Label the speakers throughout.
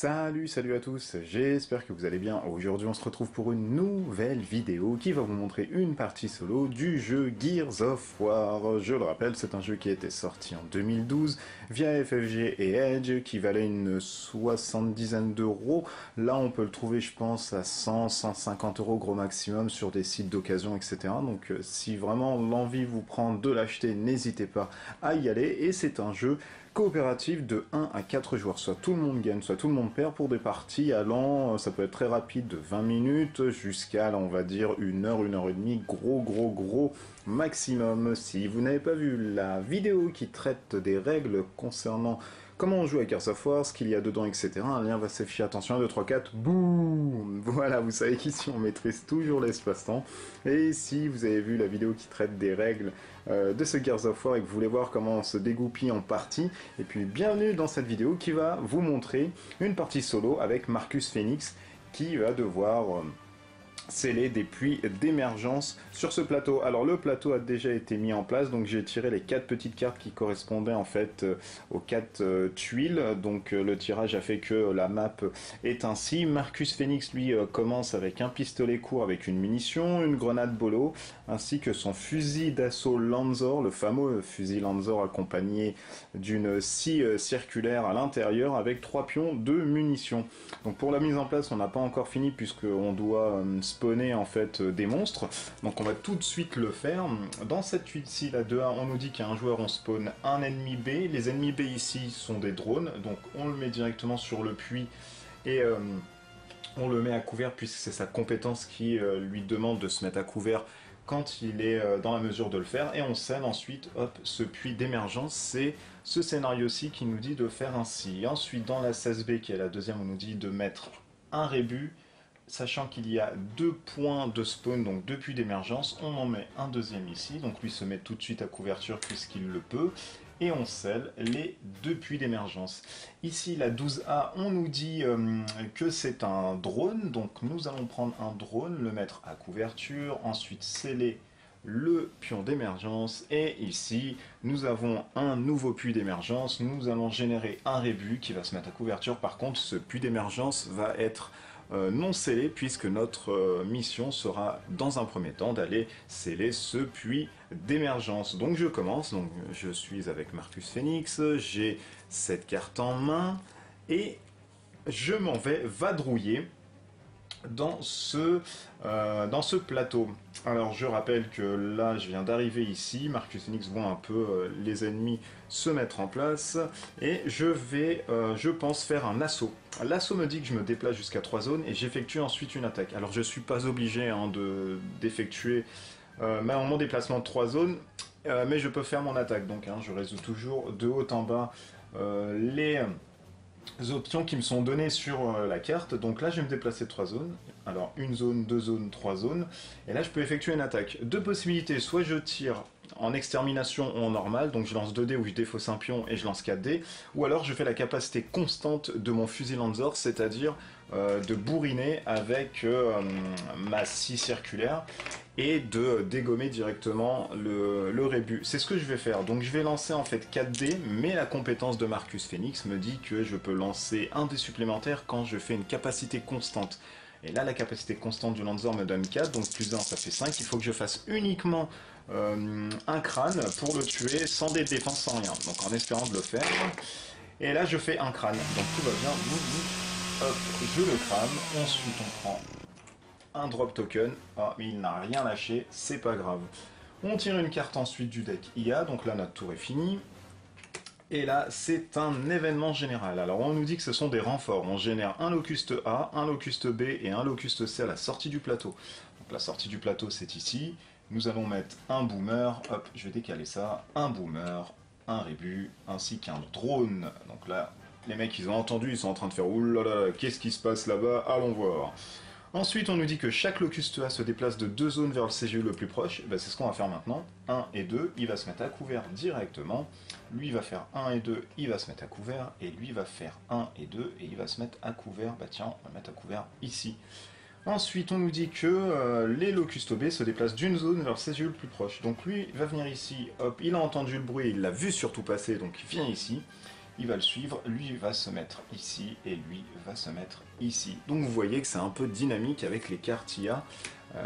Speaker 1: Salut à tous, j'espère que vous allez bien. Aujourd'hui on se retrouve pour une nouvelle vidéo qui va vous montrer une partie solo du jeu Gears of War. Je le rappelle, c'est un jeu qui a été sorti en 2012 via FFG et Edge, qui valait une 70aine d'euros. Là on peut le trouver je pense à 100-150 euros gros maximum sur des sites d'occasion, etc. Donc si vraiment l'envie vous prend de l'acheter, n'hésitez pas à y aller. Et c'est un jeu coopératif de 1 à 4 joueurs, soit tout le monde gagne, soit tout le monde perd, pour des parties allant, ça peut être très rapide, de 20 minutes jusqu'à, là, on va dire, 1 heure et demie, gros maximum. Si vous n'avez pas vu la vidéo qui traite des règles concernant comment on joue avec Gears of War, ce qu'il y a dedans, etc., un lien va s'afficher, attention, 1, 2, 3, 4, boum. Voilà, vous savez qu'ici on maîtrise toujours l'espace-temps, et si vous avez vu la vidéo qui traite des règles de ce Gears of War et que vous voulez voir comment on se dégoupille en partie, et puis bienvenue dans cette vidéo qui va vous montrer une partie solo avec Marcus Phoenix qui va devoir sceller des puits d'émergence sur ce plateau. Alors le plateau a déjà été mis en place, donc j'ai tiré les 4 petites cartes qui correspondaient en fait aux 4 tuiles, donc le tirage a fait que la map est ainsi. Marcus Phoenix lui commence avec un pistolet court avec une munition, une grenade bolo, ainsi que son fusil d'assaut Lanzor, le fameux fusil Lanzor accompagné d'une scie circulaire à l'intérieur avec 3 pions de munitions. Donc pour la mise en place on n'a pas encore fini puisqu'on doit spawner en fait des monstres, donc on va tout de suite le faire. Dans cette tuile-ci, la 2A, on nous dit qu'il y a un joueur, on spawn un ennemi B. Les ennemis B ici sont des drones, donc on le met directement sur le puits et on le met à couvert puisque c'est sa compétence qui lui demande de se mettre à couvert quand il est dans la mesure de le faire, et on scène ensuite, hop, ce puits d'émergence. C'est ce scénario-ci qui nous dit de faire ainsi. Ensuite, dans la 16B, qui est la deuxième, on nous dit de mettre un rébut, sachant qu'il y a 2 points de spawn, donc 2 puits d'émergence. On en met un deuxième ici, donc lui se met tout de suite à couverture puisqu'il le peut, et on scelle les 2 puits d'émergence. Ici, la 12A, on nous dit que c'est un drone, donc nous allons prendre un drone, le mettre à couverture, ensuite sceller le pion d'émergence, et ici nous avons un nouveau puits d'émergence. Nous allons générer un rébut qui va se mettre à couverture. Par contre, ce puits d'émergence va être non scellé puisque notre mission sera dans un premier temps d'aller sceller ce puits d'émergence. Donc je commence, donc je suis avec Marcus Phoenix, j'ai cette carte en main et je m'en vais vadrouiller dans ce plateau. Alors je rappelle que là je viens d'arriver ici, Marcus Phoenix voit un peu les ennemis se mettre en place, et je vais, je pense, faire un assaut. L'assaut me dit que je me déplace jusqu'à 3 zones et j'effectue ensuite une attaque. Alors je suis pas obligé d'effectuer mon déplacement de 3 zones, mais je peux faire mon attaque, donc je résous toujours de haut en bas les options qui me sont données sur la carte. Donc là je vais me déplacer de 3 zones, alors 1 zone, 2 zones, 3 zones, et là je peux effectuer une attaque. 2 possibilités, soit je tire en extermination ou en normal, donc je lance 2 dés où je défausse un pion et je lance 4 dés, ou alors je fais la capacité constante de mon fusil Lanzor, c'est-à-dire de bourriner avec ma scie circulaire et de dégommer directement le rébut. C'est ce que je vais faire, donc je vais lancer en fait 4 dés, mais la compétence de Marcus Phoenix me dit que je peux lancer un dé supplémentaire quand je fais une capacité constante. Et là, la capacité constante du Lanzor me donne 4, donc plus 1, ça fait 5. Il faut que je fasse uniquement un crâne pour le tuer, sans des défenses, sans rien. Donc en espérant de le faire. Et là, je fais un crâne. Donc tout va bien. Hop, je le crame. Ensuite, on prend un drop token. Ah, mais il n'a rien lâché, c'est pas grave. On tire une carte ensuite du deck IA. Donc là, notre tour est finie. Et là, c'est un événement général. Alors, on nous dit que ce sont des renforts. On génère un locuste A, un locuste B et un locuste C à la sortie du plateau. Donc, la sortie du plateau, c'est ici. Nous allons mettre un boomer. Hop, je vais décaler ça. Un boomer, un rébut, ainsi qu'un drone. Donc là, les mecs, ils ont entendu, ils sont en train de faire « Oulala, qu'est-ce qui se passe là-bas? Allons voir ». Ensuite, on nous dit que chaque locuste A se déplace de 2 zones vers le CGE le plus proche. Ben, c'est ce qu'on va faire maintenant. 1 et 2, il va se mettre à couvert directement. Lui, il va faire 1 et 2, il va se mettre à couvert. Et lui, il va faire 1 et 2, et il va se mettre à couvert. Bah tiens, on va mettre à couvert ici. Ensuite, on nous dit que les locustes B se déplacent d'une zone vers le CGE le plus proche. Donc lui, il va venir ici. Hop, il a entendu le bruit, il l'a vu surtout passer, donc il vient ici. il va le suivre, lui va se mettre ici, et lui va se mettre ici. Donc vous voyez que c'est un peu dynamique avec les cartes IA.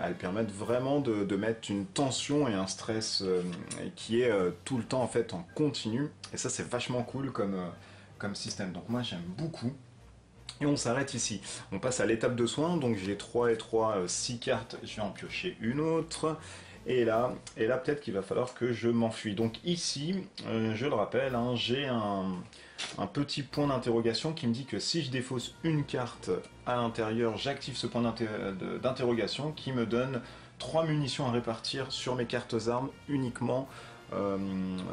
Speaker 1: Elles permettent vraiment de mettre une tension et un stress qui est tout le temps en fait en continu. Et ça c'est vachement cool comme système. Donc moi j'aime beaucoup. Et on s'arrête ici. On passe à l'étape de soins, donc j'ai 3 et 3, 6 cartes, je vais en piocher une autre. Et là peut-être qu'il va falloir que je m'enfuis. Donc ici, je le rappelle, hein, j'ai un petit point d'interrogation qui me dit que si je défausse une carte à l'intérieur, j'active ce point d'interrogation qui me donne 3 munitions à répartir sur mes cartes armes uniquement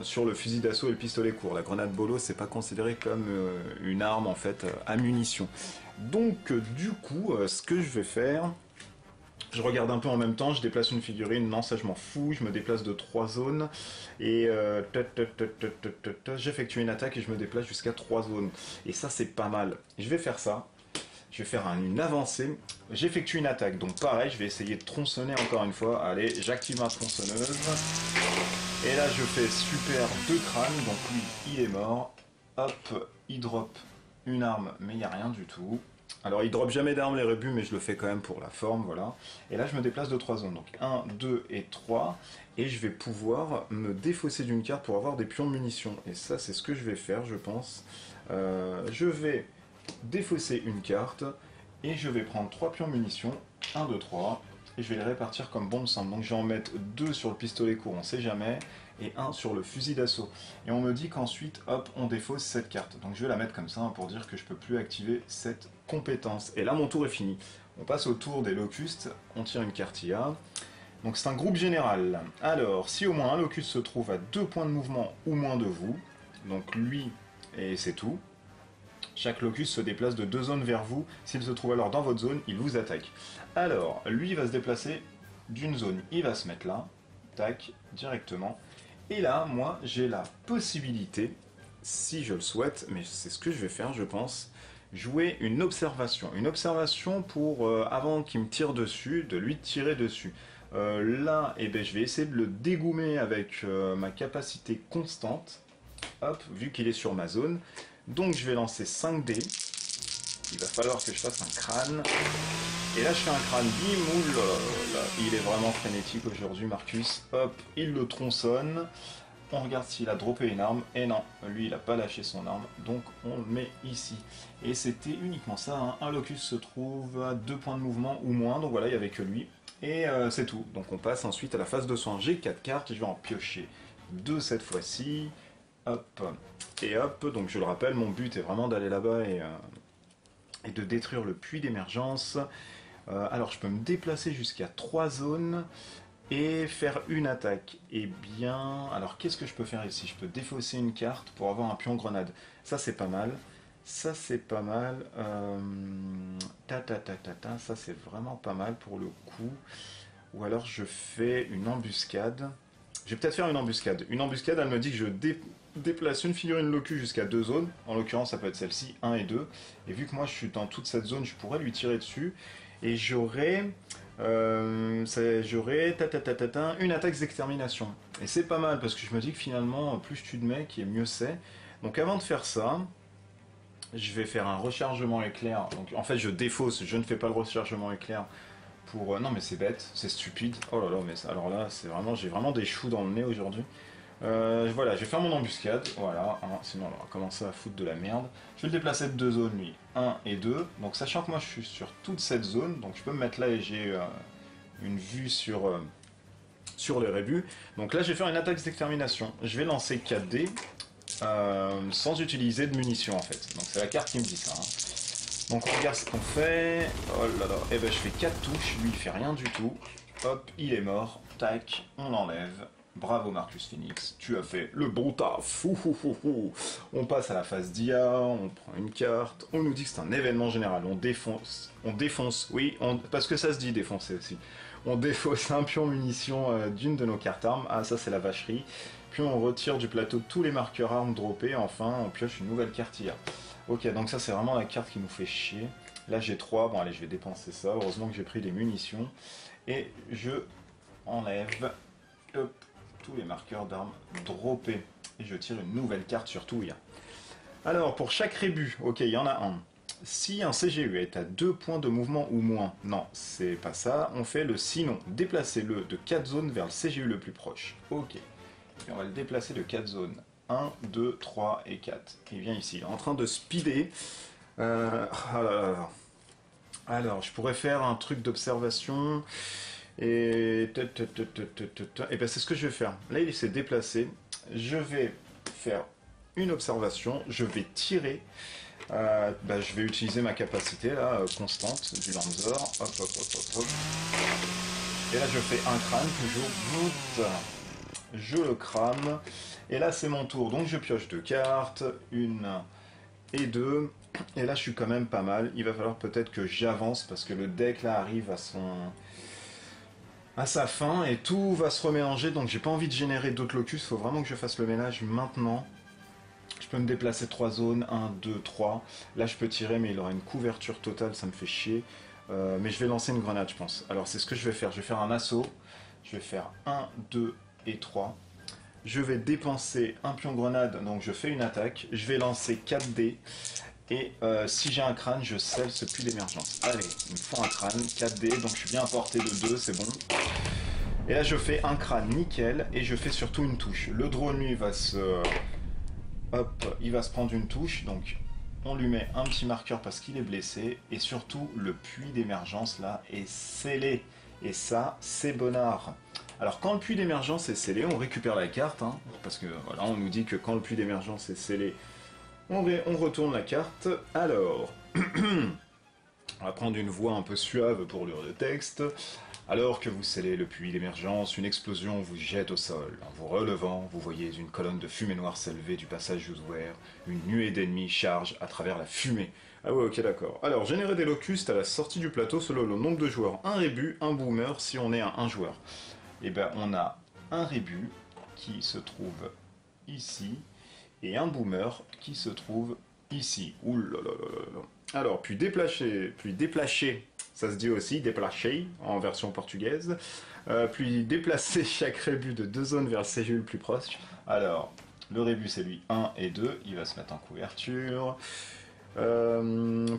Speaker 1: sur le fusil d'assaut et le pistolet court. La grenade bolo, c'est pas considéré comme une arme en fait à munitions. Donc du coup, ce que je vais faire, je regarde un peu en même temps, je déplace une figurine, non ça je m'en fous, je me déplace de 3 zones et j'effectue une attaque et je me déplace jusqu'à 3 zones. Et ça c'est pas mal. Je vais faire ça. Je vais faire une avancée, j'effectue une attaque, donc pareil, je vais essayer de tronçonner encore une fois. Allez, j'active ma tronçonneuse. Et là je fais super 2 crânes, donc lui il est mort. Hop, il drop une arme, mais il n'y a rien du tout. Alors il drop jamais d'armes les rébus, mais je le fais quand même pour la forme, voilà. Et là je me déplace de 3 zones, donc 1, 2 et 3. Et je vais pouvoir me défausser d'une carte pour avoir des pions de munitions. Et ça c'est ce que je vais faire je pense. Je vais défausser une carte et je vais prendre 3 pions munitions, 1, 2, 3, et je vais les répartir comme bon me semble. Donc je vais en mettre 2 sur le pistolet court, on sait jamais, et 1 sur le fusil d'assaut. Et on me dit qu'ensuite, hop, on défausse cette carte. Donc je vais la mettre comme ça hein, pour dire que je peux plus activer cette compétence. Et là mon tour est fini. On passe au tour des locustes, on tire une carte IA. Donc c'est un groupe général. Alors, si au moins un locuste se trouve à 2 points de mouvement ou moins de vous, donc lui, et c'est tout. Chaque locus se déplace de 2 zones vers vous. S'il se trouve alors dans votre zone, il vous attaque. Alors, lui il va se déplacer d'une zone. Il va se mettre là. Tac, directement. Et là, moi, j'ai la possibilité, si je le souhaite, mais c'est ce que je vais faire, je pense, jouer une observation. Une observation pour, avant qu'il me tire dessus, de lui tirer dessus. Là, eh ben, je vais essayer de le dégoumer avec ma capacité constante. Hop, vu qu'il est sur ma zone. Donc je vais lancer 5 dés. Il va falloir que je fasse un crâne. Et là je fais un crâne, bim, oulala, il est vraiment frénétique aujourd'hui Marcus. Hop, il le tronçonne. On regarde s'il a droppé une arme. Et non, lui il a pas lâché son arme. Donc on le met ici. Et c'était uniquement ça, hein. Un locus se trouve à 2 points de mouvement ou moins. Donc voilà, il n'y avait que lui. Et c'est tout. Donc on passe ensuite à la phase de soin. J'ai 4 cartes, je vais en piocher 2 cette fois-ci. Hop, et hop, donc je le rappelle, mon but est vraiment d'aller là-bas et de détruire le puits d'émergence. Alors je peux me déplacer jusqu'à 3 zones et faire une attaque. Eh bien, alors qu'est-ce que je peux faire ici? Je peux défausser une carte pour avoir un pion grenade. Ça c'est pas mal. Ça c'est pas mal. Ça c'est vraiment pas mal pour le coup. Ou alors je fais une embuscade. Je vais peut-être faire une embuscade. Une embuscade, elle me dit que je déplace une figurine locus jusqu'à 2 zones. En l'occurrence, ça peut être celle-ci, 1 et 2. Et vu que moi, je suis dans toute cette zone, je pourrais lui tirer dessus. Et j'aurai une attaque d'extermination. Et c'est pas mal, parce que je me dis que finalement, plus tu te mets, mieux c'est. Donc avant de faire ça, je vais faire un rechargement éclair. Donc en fait, je défausse, je ne fais pas le rechargement éclair. Non mais c'est bête, c'est stupide. Oh là là, mais alors là, c'est vraiment, j'ai vraiment des choux dans le nez aujourd'hui. Voilà, je vais faire mon embuscade, voilà, hein, sinon on va commencer à foutre de la merde. Je vais le déplacer de 2 zones, lui, 1 et 2. Donc sachant que moi je suis sur toute cette zone, donc je peux me mettre là et j'ai une vue sur les rébus. Donc là je vais faire une attaque d'extermination. Je vais lancer 4 dés sans utiliser de munitions en fait. Donc c'est la carte qui me dit ça. Hein. Donc on regarde ce qu'on fait. Oh là là, et ben je fais 4 touches, lui il fait rien du tout. Hop, il est mort. Tac, on l'enlève. Bravo Marcus Phoenix, tu as fait le bon taf. On passe à la phase d'IA, on prend une carte, on nous dit que c'est un événement général, on défonce, oui, parce que ça se dit défoncer aussi. On défausse un pion munition d'une de nos cartes armes, ah ça c'est la vacherie. Puis on retire du plateau tous les marqueurs armes droppés, enfin on pioche une nouvelle carte IA. Ok, donc ça c'est vraiment la carte qui nous fait chier. Là j'ai 3, bon allez je vais dépenser ça, heureusement que j'ai pris des munitions. Et je enlève hop, tous les marqueurs d'armes droppés. Et je tire une nouvelle carte sur tout IA. Alors, pour chaque rébut, ok, il y en a un. Si un CGU est à 2 points de mouvement ou moins, non, c'est pas ça, on fait le sinon. Déplacez-le de 4 zones vers le CGU le plus proche. Ok. Et on va le déplacer de 4 zones. 1, 2, 3 et 4. Il vient ici, il est en train de speeder. Ah là là là. Alors, je pourrais faire un truc d'observation. Et ben c'est ce que je vais faire. Là, il s'est déplacé. Je vais faire une observation. Je vais tirer. Je vais utiliser ma capacité là, constante du Lanzor. Hop, hop, hop, hop, hop. Et là, je fais un crâne toujours. Bout. Je le crame. Et là, c'est mon tour. Donc, je pioche 2 cartes. 1 et 2. Et là, je suis quand même pas mal. Il va falloir peut-être que j'avance parce que le deck là arrive à sa fin et tout va se remélanger. Donc, j'ai pas envie de générer d'autres locus. Il faut vraiment que je fasse le ménage maintenant. Je peux me déplacer 3 zones, 1, 2, 3. Là, je peux tirer, mais il aura une couverture totale, ça me fait chier. Mais je vais lancer une grenade, je pense. Alors, c'est ce que je vais faire. Je vais faire un assaut. Je vais faire 1, 2 et 3. Je vais dépenser un pion grenade, donc je fais une attaque. Je vais lancer 4 dés. Et si j'ai un crâne, je scelle ce puits d'émergence. Allez, il me faut un crâne, 4 dés, donc je suis bien à portée de 2, c'est bon. Et là, je fais un crâne nickel, et je fais surtout une touche. Le drone, lui, va se... Hop, il va se prendre une touche, donc on lui met un petit marqueur parce qu'il est blessé, et surtout le puits d'émergence là est scellé, et ça c'est bonnard. Alors quand le puits d'émergence est scellé, on récupère la carte, hein, parce que voilà, on nous dit que quand le puits d'émergence est scellé, on retourne la carte. Alors, on va prendre une voix un peu suave pour lire le texte. Alors que vous scellez le puits d'émergence, une explosion vous jette au sol. En vous relevant, vous voyez une colonne de fumée noire s'élever du passage ouvert. Une nuée d'ennemis charge à travers la fumée. Ah ouais, ok, d'accord. Alors, générer des locustes à la sortie du plateau selon le nombre de joueurs. Un rébut, un boomer si on est à un joueur. Et ben, on a un rébut qui se trouve ici et un boomer qui se trouve ici. Ouh là là là là. Alors, puis déplacer, ça se dit aussi, déplacer en version portugaise, puis déplacer chaque rébut de 2 zones vers le CGU le plus proche. Alors, le rébut c'est lui 1 et 2, il va se mettre en couverture.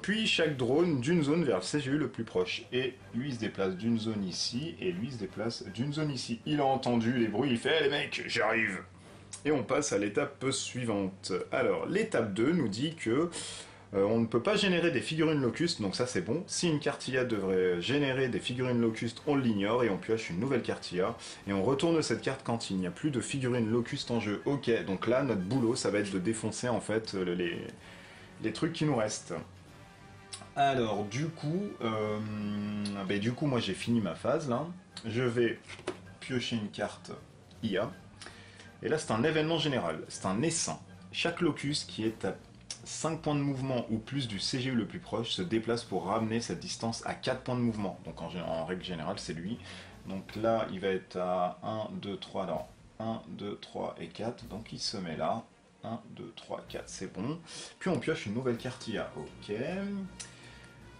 Speaker 1: Puis chaque drone d'une zone vers le CGU le plus proche. Et lui il se déplace d'une zone ici, et lui il se déplace d'une zone ici. Il a entendu les bruits, il fait hey, les mecs, j'arrive. Et on passe à l'étape suivante. Alors, l'étape 2 nous dit que on ne peut pas générer des figurines locustes, donc ça c'est bon. Si une cartilla devrait générer des figurines locustes, on l'ignore et on pioche une nouvelle cartilla. Et on retourne cette carte quand il n'y a plus de figurines locustes en jeu. Ok, donc là notre boulot ça va être de défoncer en fait les trucs qui nous restent. Alors du coup moi j'ai fini ma phase là. Je vais piocher une carte IA. Et là c'est un événement général, c'est un essaim. Chaque locus qui est à 5 points de mouvement ou plus du CGU le plus proche se déplace pour ramener cette distance à 4 points de mouvement. Donc en règle générale, c'est lui. Donc là, il va être à 1, 2, 3, non. 1, 2, 3 et 4. Donc il se met là. 1, 2, 3, 4, c'est bon. Puis on pioche une nouvelle carte IA. Ok.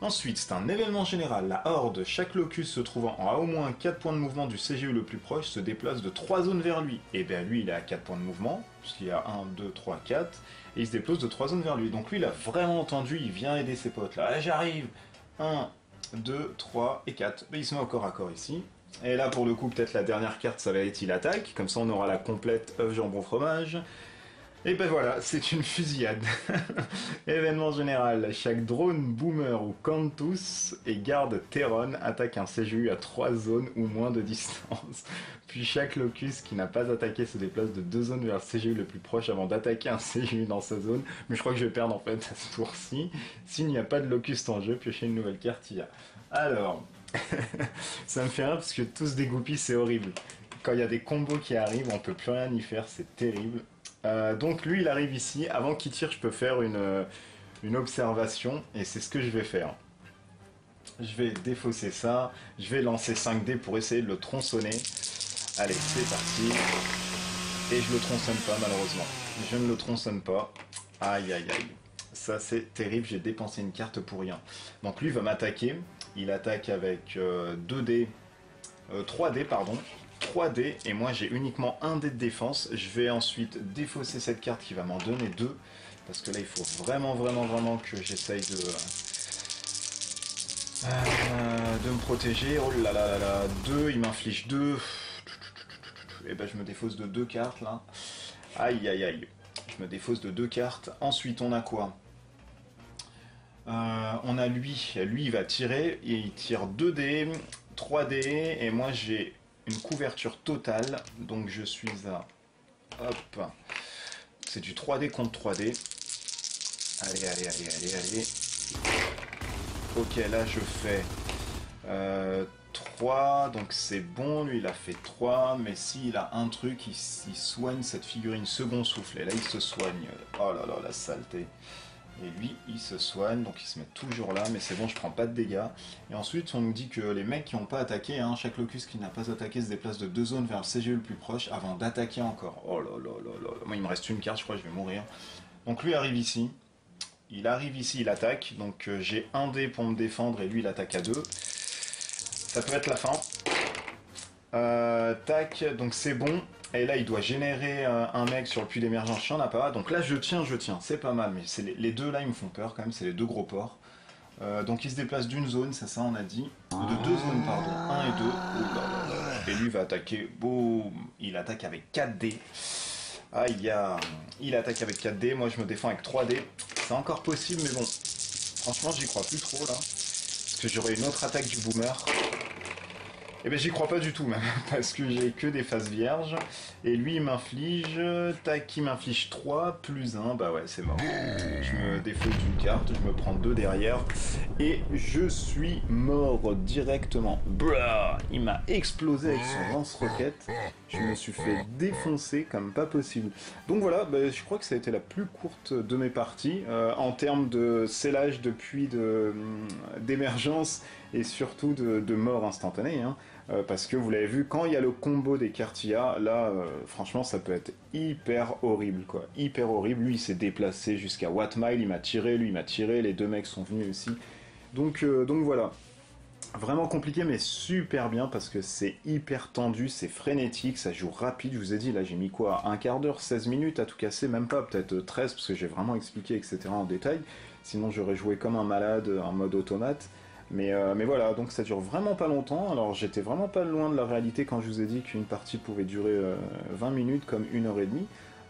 Speaker 1: Ensuite, c'est un événement général. La horde, chaque locus se trouvant à au moins 4 points de mouvement du CGU le plus proche, se déplace de 3 zones vers lui. Et bien lui, il est à 4 points de mouvement, puisqu'il y a 1, 2, 3, 4, et il se déplace de 3 zones vers lui. Donc lui, il a vraiment entendu, il vient aider ses potes là. Ah, j'arrive 1, 2, 3 et 4. Mais il se met au corps à corps ici. Et là, pour le coup, peut-être la dernière carte, ça va être il attaque. Comme ça, on aura la complète œuf jambon fromage. Et ben voilà, c'est une fusillade. Événement général, chaque drone, boomer ou Cantus et garde Terron attaque un CGU à 3 zones ou moins de distance. Puis chaque locus qui n'a pas attaqué se déplace de 2 zones vers le CGU le plus proche avant d'attaquer un CGU dans sa zone. Mais je crois que je vais perdre en fait à ce tour-ci. S'il n'y a pas de locus en jeu, piochez une nouvelle carte IA. Alors, ça me fait rire parce que tout se dégoupille, c'est horrible. Quand il y a des combos qui arrivent, on peut plus rien y faire, c'est terrible. Donc lui il arrive ici, avant qu'il tire je peux faire une observation et c'est ce que je vais faire. Je vais défausser ça, je vais lancer 5 dés pour essayer de le tronçonner. Allez c'est parti. Et je le tronçonne pas malheureusement. Je ne le tronçonne pas. Aïe aïe aïe. Ça c'est terrible, j'ai dépensé une carte pour rien. Donc lui va m'attaquer, il attaque avec 2 dés, 3 dés pardon. 3 dés et moi j'ai uniquement un dé de défense. Je vais ensuite défausser cette carte qui va m'en donner 2. Parce que là, il faut vraiment que j'essaye de me protéger. Oh là là là là, 2, il m'inflige 2. Et ben je me défausse de 2 cartes là. Aïe aïe aïe. Je me défausse de 2 cartes. Ensuite, on a quoi? On a lui. Lui, il va tirer. Et il tire 2 dés, 3 dés. Et moi, j'ai une couverture totale. Donc, je suis à... Hop. C'est du 3D contre 3D. Allez, allez, allez, allez, allez. Ok, là, je fais 3. Donc, c'est bon. Lui, il a fait 3. Mais s'il a un truc, il soigne cette figurine second souffle. Et là, il se soigne. Oh là là, la saleté. Et lui, il se soigne, donc il se met toujours là, mais c'est bon, je prends pas de dégâts. Et ensuite, on nous dit que les mecs qui n'ont pas attaqué, hein, chaque locus qui n'a pas attaqué se déplace de 2 zones vers le CGE le plus proche avant d'attaquer encore. Oh là là là là. Moi, il me reste une carte, je crois que je vais mourir. Donc lui arrive ici. Il arrive ici, il attaque. Donc j'ai un dé pour me défendre et lui, il attaque à 2. Ça peut être la fin. Tac, donc c'est bon. Et là, il doit générer un mec sur le puits d'émergence, il n'y en a pas. Donc là, je tiens, c'est pas mal. Mais c'est les deux là, ils me font peur quand même, c'est les 2 gros ports. Donc il se déplace d'une zone, c'est ça on a dit. De 2 zones, pardon, 1 et 2. Oh là là là. Et lui va attaquer, boum. Il attaque avec 4 dés. Aïe, il attaque avec 4 dés, moi je me défends avec 3 dés. C'est encore possible, mais bon. Franchement, j'y crois plus trop là. Parce que j'aurai une autre attaque du boomer. Eh ben j'y crois pas du tout même, parce que j'ai que des faces vierges, et lui il m'inflige, tac, il m'inflige 3 plus 1, bah ouais c'est mort. Je me défausse d'une carte, je me prends 2 derrière, et je suis mort directement. Brah, il m'a explosé avec son lance-roquette, je me suis fait défoncer comme pas possible. Donc voilà, bah, je crois que ça a été la plus courte de mes parties, en termes de scellage de puits d'émergence, et surtout de mort instantanée, hein. Parce que vous l'avez vu, quand il y a le combo des cartillas, là, franchement, ça peut être hyper horrible, quoi. Hyper horrible. Lui, il s'est déplacé jusqu'à Wattmile, il m'a tiré, lui, il m'a tiré, les 2 mecs sont venus aussi. Donc voilà. Vraiment compliqué, mais super bien, parce que c'est hyper tendu, c'est frénétique, ça joue rapide. Je vous ai dit, là, j'ai mis quoi? Un quart d'heure, 16 minutes à tout casser, même pas, peut-être 13, parce que j'ai vraiment expliqué, etc. en détail. Sinon, j'aurais joué comme un malade en mode automate. Mais voilà, donc ça dure vraiment pas longtemps. Alors j'étais vraiment pas loin de la réalité quand je vous ai dit qu'une partie pouvait durer 20 minutes comme 1 h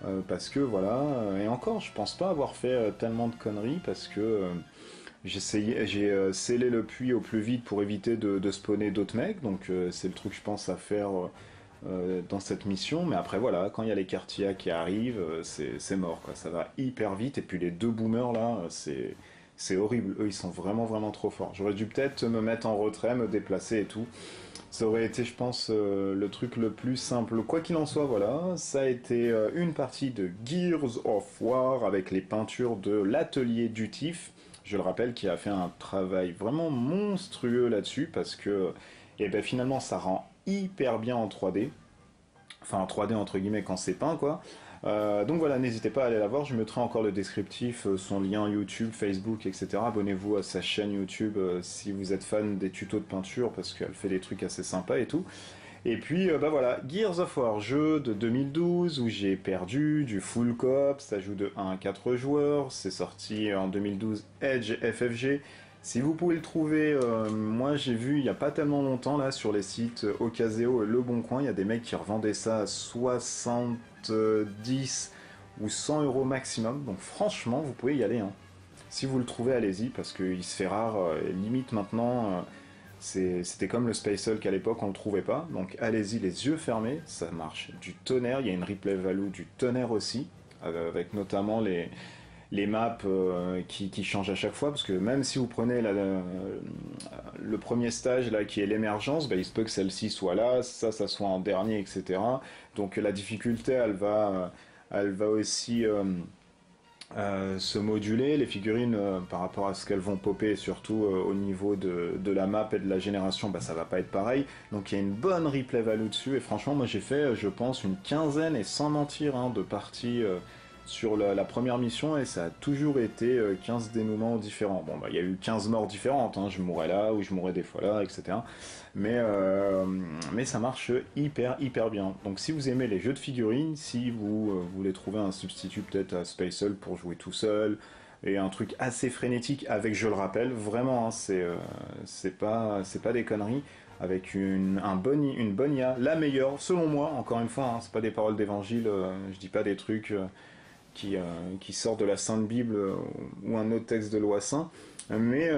Speaker 1: 30. Parce que voilà, et encore, je pense pas avoir fait tellement de conneries parce que j'ai scellé le puits au plus vite pour éviter de spawner d'autres mecs. Donc c'est le truc que je pense à faire dans cette mission. Mais après voilà, quand il y a les quartiers qui arrivent, c'est mort quoi. Ça va hyper vite. Et puis les 2 boomers là, c'est horrible, eux ils sont vraiment trop forts. J'aurais dû peut-être me mettre en retrait, me déplacer et tout. Ça aurait été, je pense, le truc le plus simple. Quoi qu'il en soit, voilà, ça a été une partie de Gears of War avec les peintures de l'atelier du TIFF. Je le rappelle, qui a fait un travail vraiment monstrueux là-dessus parce que, et ben finalement, ça rend hyper bien en 3D. Enfin, en 3D entre guillemets quand c'est peint, quoi. Donc voilà, n'hésitez pas à aller la voir, je mettrai encore le descriptif, son lien YouTube, Facebook, etc. Abonnez-vous à sa chaîne YouTube si vous êtes fan des tutos de peinture, parce qu'elle fait des trucs assez sympas et tout. Et puis, bah voilà, Gears of War, jeu de 2012, où j'ai perdu du full coop, ça joue de 1 à 4 joueurs, c'est sorti en 2012 Edge FFG. Si vous pouvez le trouver, moi j'ai vu il n'y a pas tellement longtemps là sur les sites Ocaseo et Le Bon Coin, il y a des mecs qui revendaient ça à 70 ou 100 euros maximum, donc franchement vous pouvez y aller, hein. Si vous le trouvez, allez-y, parce qu'il se fait rare, limite maintenant, c'était comme le Space Hulk à l'époque, on le trouvait pas, donc allez-y les yeux fermés, ça marche du tonnerre, il y a une replay value du tonnerre aussi, avec notamment les maps qui changent à chaque fois, parce que même si vous prenez le premier stage là qui est l'émergence, bah, il se peut que celle-ci soit là, ça soit en dernier, etc. Donc la difficulté elle va aussi se moduler, les figurines par rapport à ce qu'elles vont popper, et surtout au niveau de la map et de la génération, bah, ça va pas être pareil. Donc il y a une bonne replay value dessus, et franchement moi j'ai fait je pense une quinzaine, et sans mentir, hein, de parties sur la première mission et ça a toujours été 15 dénouements différents. Bon, bah, il y a eu 15 morts différentes, hein, je mourrais là ou je mourrais des fois là, etc. Mais ça marche hyper bien. Donc si vous aimez les jeux de figurines, si vous voulez trouver un substitut peut-être à Spacel pour jouer tout seul, et un truc assez frénétique avec, je le rappelle, vraiment, hein, c'est pas des conneries, avec une bonne IA, la meilleure, selon moi, encore une fois, hein, c'est pas des paroles d'évangile, je dis pas des trucs qui sortent de la Sainte Bible ou un autre texte de loi saint, mais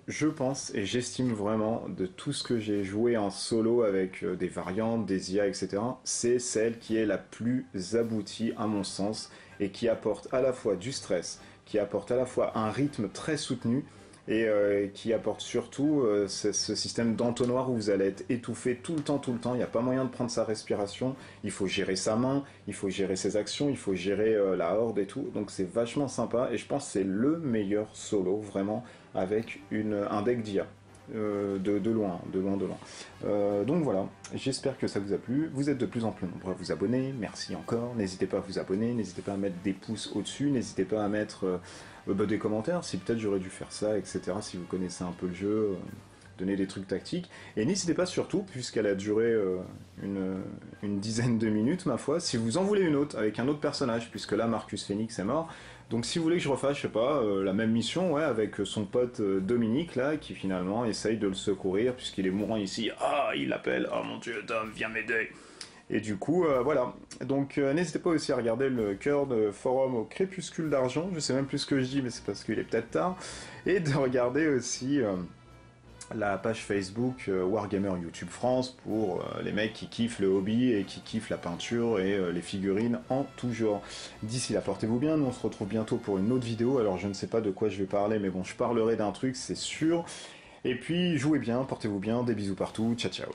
Speaker 1: je pense et j'estime vraiment de tout ce que j'ai joué en solo avec des variantes, des IA, etc., c'est celle qui est la plus aboutie à mon sens et qui apporte à la fois du stress, qui apporte à la fois un rythme très soutenu et qui apporte surtout ce système d'entonnoir où vous allez être étouffé tout le temps, il n'y a pas moyen de prendre sa respiration, il faut gérer sa main, il faut gérer ses actions, il faut gérer la horde et tout, donc c'est vachement sympa et je pense que c'est le meilleur solo vraiment avec un deck d'IA. De loin. Donc voilà, j'espère que ça vous a plu. Vous êtes de plus en plus nombreux à vous abonner, merci encore. N'hésitez pas à vous abonner, n'hésitez pas à mettre des pouces au-dessus, n'hésitez pas à mettre des commentaires si peut-être j'aurais dû faire ça, etc. Si vous connaissez un peu le jeu, donner des trucs tactiques. Et n'hésitez pas surtout, puisqu'elle a duré une dizaine de minutes, ma foi, si vous en voulez une autre, avec un autre personnage, puisque là Marcus Phoenix est mort. Donc si vous voulez que je refasse, je sais pas, la même mission, ouais, avec son pote Dominique, là, qui finalement essaye de le secourir, puisqu'il est mourant ici. Ah, il l'appelle, oh mon dieu, Dom, viens m'aider. Et du coup, voilà. Donc n'hésitez pas aussi à regarder le cœur de forum au crépuscule d'argent, je sais même plus ce que je dis, mais c'est parce qu'il est peut-être tard. Et de regarder aussi la page Facebook Wargamer YouTube France pour les mecs qui kiffent le hobby et qui kiffent la peinture et les figurines en tout genre. D'ici là, portez-vous bien, nous on se retrouve bientôt pour une autre vidéo, alors je ne sais pas de quoi je vais parler, mais bon, je parlerai d'un truc, c'est sûr. Et puis, jouez bien, portez-vous bien, des bisous partout, ciao ciao.